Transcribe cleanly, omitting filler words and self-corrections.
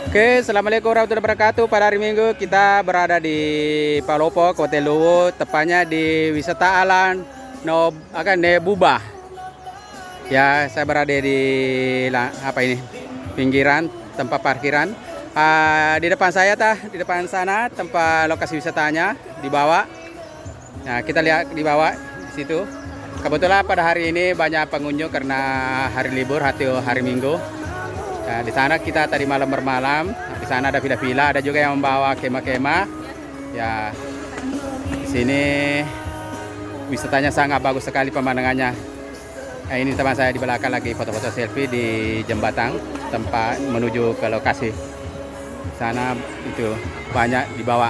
Oke, assalamualaikum warahmatullahi wabarakatuh. Pada hari Minggu kita berada di Palopo, Kota Luwu, tepatnya di wisata alam Nebubah. Ya, saya berada di pinggiran tempat parkiran. Di depan saya di depan sana tempat lokasi wisatanya di bawah. Nah, kita lihat di bawah di situ. Kebetulan pada hari ini banyak pengunjung karena hari libur, hari Minggu. Nah, di sana kita tadi malam bermalam. Di sana ada villa-villa, ada juga yang membawa kemah-kemah. Ya, di sini wisatanya sangat bagus sekali pemandangannya. Nah, ini teman saya di belakang lagi foto-foto selfie di jembatan tempat menuju ke lokasi. Di sana itu banyak dibawa.